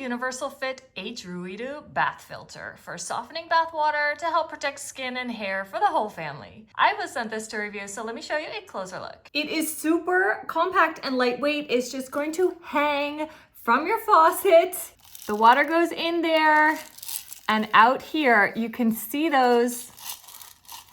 universal fit Hruitu Bath Filter for softening bath water to help protect skin and hair for the whole family. I was sent this to review, so let me show you a closer look. It is super compact and lightweight. It's just going to hang from your faucet. The water goes in there, and out here you can see those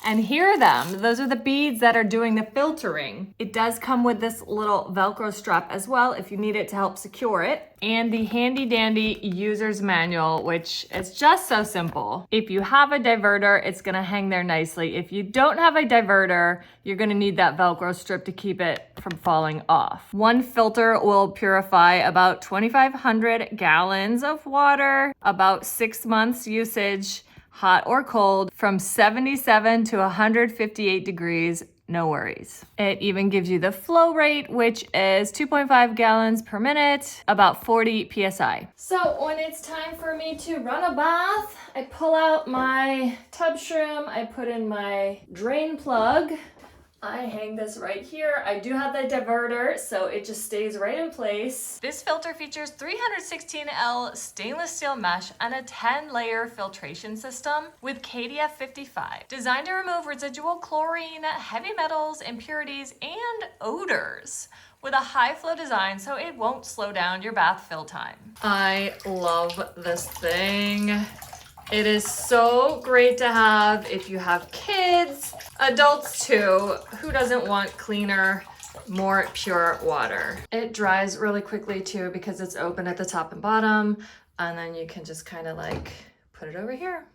and hear them. Those are the beads that are doing the filtering. It does come with this little Velcro strap as well if you need it to help secure it. And the handy dandy user's manual, which is just so simple. If you have a diverter, it's gonna hang there nicely. If you don't have a diverter, you're gonna need that Velcro strip to keep it from falling off. One filter will purify about 2,500 gallons of water, about 6 months usage, hot or cold, from 77 to 158 degrees, no worries. It even gives you the flow rate, which is 2.5 gallons per minute, about 40 PSI. So when it's time for me to run a bath, I pull out my tub shroom, I put in my drain plug, I hang this right here. I do have the diverter, so it just stays right in place. This filter features 316L stainless steel mesh and a 10-layer filtration system with KDF 55, designed to remove residual chlorine, heavy metals, impurities, and odors, with a high flow design so it won't slow down your bath fill time. I love this thing. It is so great to have if you have kids, adults too. Who doesn't want cleaner, more pure water? It dries really quickly too because it's open at the top and bottom, and then you can just kind of like put it over here.